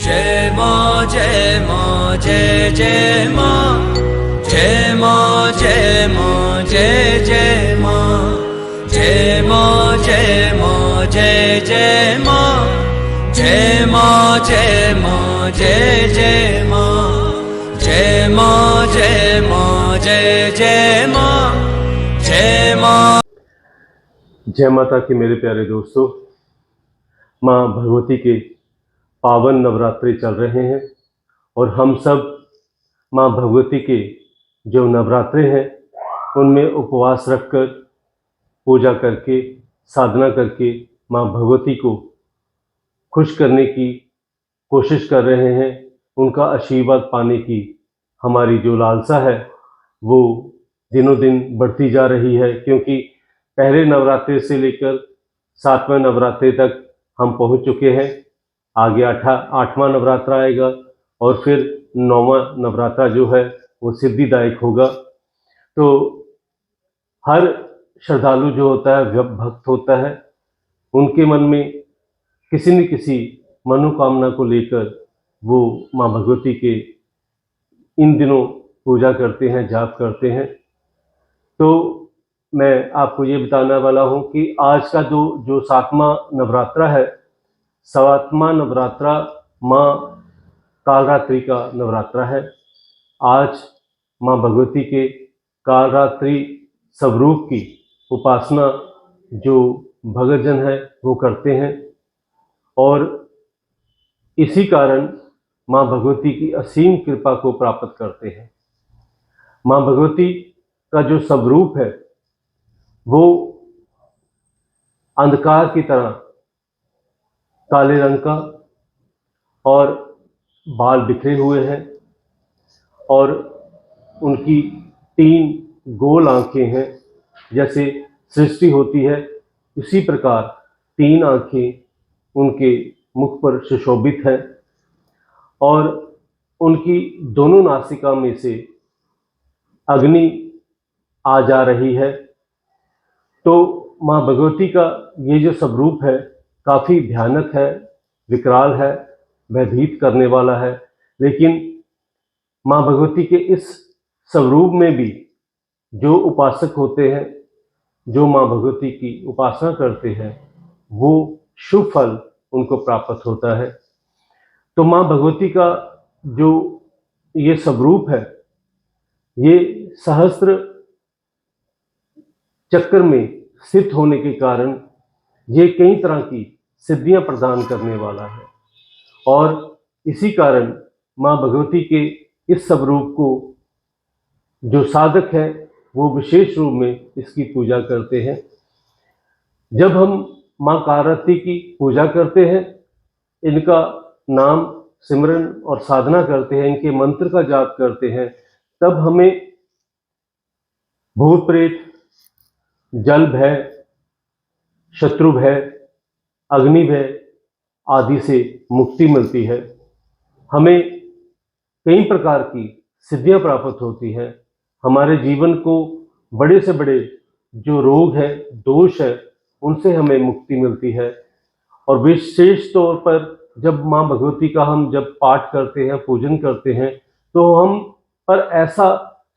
जय मां जय मां जय जय मां जय मां जय मां जय जय मां जय मां जय मां जय जय मां जय मां जय मां जय जय मां जय मां जय मां जय जय मां जय मां। जय माता की मेरे प्यारे दोस्तों, माँ भगवती के पावन नवरात्रि चल रहे हैं और हम सब माँ भगवती के जो नवरात्रे हैं उनमें उपवास रखकर पूजा करके साधना करके माँ भगवती को खुश करने की कोशिश कर रहे हैं। उनका आशीर्वाद पाने की हमारी जो लालसा है वो दिनों दिन बढ़ती जा रही है, क्योंकि पहले नवरात्रे से लेकर 7वें नवरात्रे तक हम पहुंच चुके हैं। आगे 8वां नवरात्रा आएगा और फिर 9वां नवरात्रा जो है वो सिद्धिदायक होगा। तो हर श्रद्धालु जो होता है, भक्त होता है, उनके मन में किसी न किसी मनोकामना को लेकर वो माँ भगवती के इन दिनों पूजा करते हैं, जाप करते हैं। तो मैं आपको ये बताने वाला हूँ कि आज का जो 7वां नवरात्रा है, 7वां नवरात्रा माँ कालरात्रि का नवरात्रा है। आज माँ भगवती के कालरात्रि स्वरूप की उपासना जो भक्तजन है वो करते हैं और इसी कारण माँ भगवती की असीम कृपा को प्राप्त करते हैं। माँ भगवती का जो स्वरूप है वो अंधकार की तरह काले रंग का और बाल बिखरे हुए हैं और उनकी 3 गोल आंखें हैं। जैसे सृष्टि होती है उसी प्रकार 3 आंखें उनके मुख पर सुशोभित है और उनकी दोनों नासिका में से अग्नि आ जा रही है। तो माँ भगवती का ये जो स्वरूप है काफ़ी भयानक है, विकराल है, भयभीत करने वाला है। लेकिन माँ भगवती के इस स्वरूप में भी जो उपासक होते हैं, जो माँ भगवती की उपासना करते हैं, वो शुभ फल उनको प्राप्त होता है। तो माँ भगवती का जो ये स्वरूप है, ये सहस्त्र चक्र में स्थित होने के कारण ये कई तरह की सिद्धियां प्रदान करने वाला है और इसी कारण माँ भगवती के इस स्वरूप को जो साधक है वो विशेष रूप में इसकी पूजा करते हैं। जब हम माँ कालरात्रि की पूजा करते हैं, इनका नाम सिमरन और साधना करते हैं, इनके मंत्र का जाप करते हैं, तब हमें भूत प्रेत, जल भय, शत्रु भय, अग्नि भय आदि से मुक्ति मिलती है। हमें कई प्रकार की सिद्धियां प्राप्त होती हैं। हमारे जीवन को बड़े से बड़े जो रोग है, दोष है, उनसे हमें मुक्ति मिलती है। और विशेष तौर पर जब माँ भगवती का हम जब पाठ करते हैं, पूजन करते हैं, तो हम पर ऐसा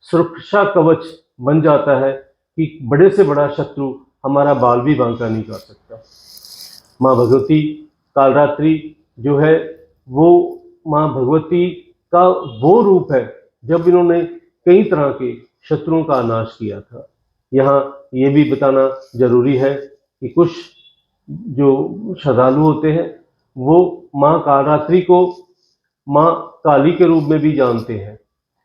सुरक्षा कवच बन जाता है कि बड़े से बड़ा शत्रु हमारा बाल भी बांका नहीं कर सकता। माँ भगवती कालरात्रि जो है वो माँ भगवती का वो रूप है जब इन्होंने कई तरह के शत्रुओं का नाश किया था। यहाँ ये भी बताना जरूरी है कि कुछ जो श्रद्धालु होते हैं वो माँ कालरात्रि को माँ काली के रूप में भी जानते हैं।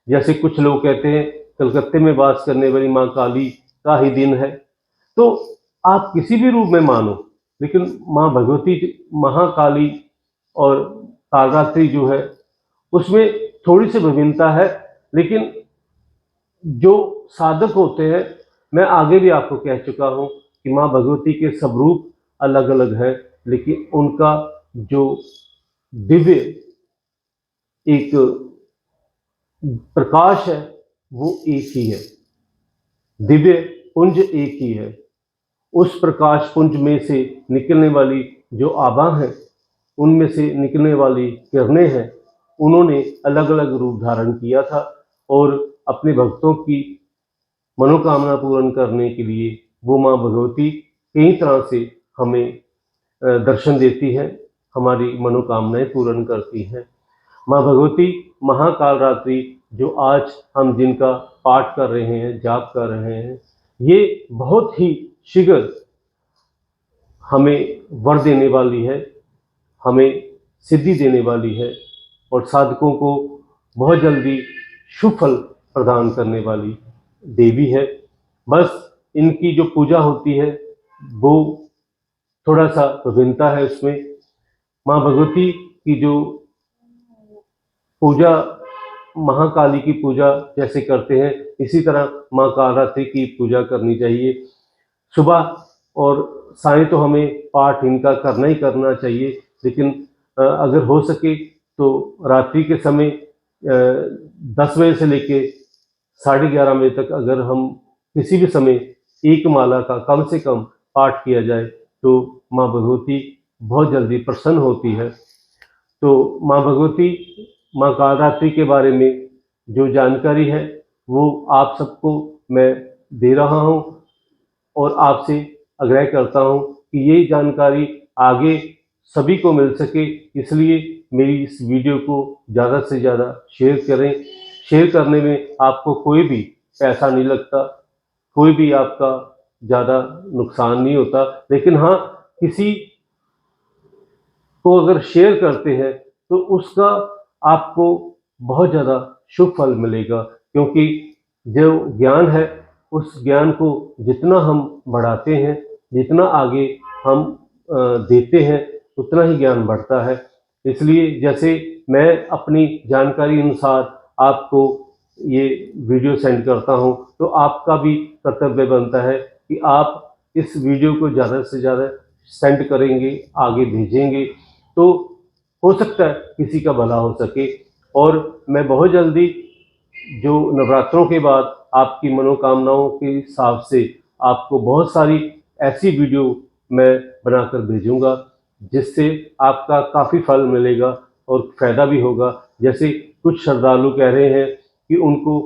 जैसे कुछ लोग कहते हैं कलकत्ते में वास करने वाली माँ काली का ही दिन है। तो आप किसी भी रूप में मानो, लेकिन माँ भगवती महाकाली और कालरात्रि जो है उसमें थोड़ी सी विभिन्नता है। लेकिन जो साधक होते हैं, मैं आगे भी आपको कह चुका हूँ कि माँ भगवती के स्वरूप अलग अलग है, लेकिन उनका जो दिव्य एक प्रकाश है वो एक ही है, दिव्य पुंज एक ही है। उस प्रकाश पुंज में से निकलने वाली जो आभा है उनमें से निकलने वाली किरणें हैं, उन्होंने अलग अलग रूप धारण किया था और अपने भक्तों की मनोकामना पूर्ण करने के लिए वो माँ भगवती कई तरह से हमें दर्शन देती है, हमारी मनोकामनाएं पूर्ण करती हैं। माँ भगवती महाकाल रात्रि जो आज हम जिनका पाठ कर रहे हैं, जाप कर रहे हैं, ये बहुत ही शीघ्र हमें वर देने वाली है, हमें सिद्धि देने वाली है और साधकों को बहुत जल्दी शुभ फल प्रदान करने वाली देवी है। बस इनकी जो पूजा होती है वो थोड़ा सा विभिन्नता है उसमें। माँ भगवती की जो पूजा महाकाली की पूजा जैसे करते हैं, इसी तरह माँ कालरात्रि की पूजा करनी चाहिए। सुबह और सायं तो हमें पाठ इनका करना ही करना चाहिए, लेकिन अगर हो सके तो रात्रि के समय 10 बजे से लेके 11:30 बजे तक अगर हम किसी भी समय एक माला का कम से कम पाठ किया जाए तो माँ भगवती बहुत जल्दी प्रसन्न होती है। तो माँ भगवती माँ कालरात्रि के बारे में जो जानकारी है वो आप सबको मैं दे रहा हूँ और आपसे आग्रह करता हूँ कि ये जानकारी आगे सभी को मिल सके, इसलिए मेरी इस वीडियो को ज़्यादा से ज़्यादा शेयर करें। शेयर करने में आपको कोई भी पैसा नहीं लगता, कोई भी आपका ज़्यादा नुकसान नहीं होता, लेकिन हाँ, किसी को अगर शेयर करते हैं तो उसका आपको बहुत ज़्यादा शुभ फल मिलेगा, क्योंकि जो ज्ञान है उस ज्ञान को जितना हम बढ़ाते हैं, जितना आगे हम देते हैं, उतना ही ज्ञान बढ़ता है। इसलिए जैसे मैं अपनी जानकारी अनुसार आपको ये वीडियो सेंड करता हूँ, तो आपका भी कर्तव्य बनता है कि आप इस वीडियो को ज़्यादा से ज़्यादा सेंड करेंगे, आगे भेजेंगे, तो हो सकता है किसी का भला हो सके। और मैं बहुत जल्दी जो नवरात्रों के बाद आपकी मनोकामनाओं के हिसाब से आपको बहुत सारी ऐसी वीडियो मैं बनाकर भेजूंगा, जिससे आपका काफ़ी फल मिलेगा और फ़ायदा भी होगा। जैसे कुछ श्रद्धालु कह रहे हैं कि उनको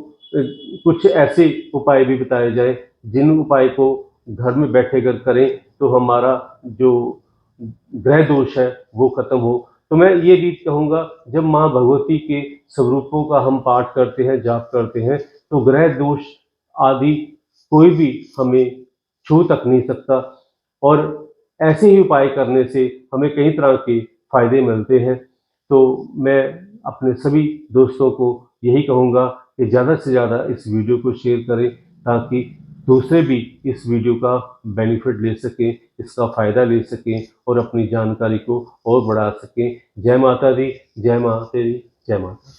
कुछ ऐसे उपाय भी बताए जाए जिन उपाय को घर में बैठे कर करें तो हमारा जो ग्रह दोष है वो खत्म हो। तो मैं ये भी कहूँगा, जब माँ भगवती के स्वरूपों का हम पाठ करते हैं, जाप करते हैं, तो ग्रह दोष आदि कोई भी हमें छू तक नहीं सकता। और ऐसे ही उपाय करने से हमें कई तरह के फायदे मिलते हैं। तो मैं अपने सभी दोस्तों को यही कहूँगा कि ज़्यादा से ज़्यादा इस वीडियो को शेयर करें, ताकि दूसरे भी इस वीडियो का बेनिफिट ले सकें, इसका फ़ायदा ले सकें और अपनी जानकारी को और बढ़ा सकें। जय माता दी, जय माता दी, जय माता।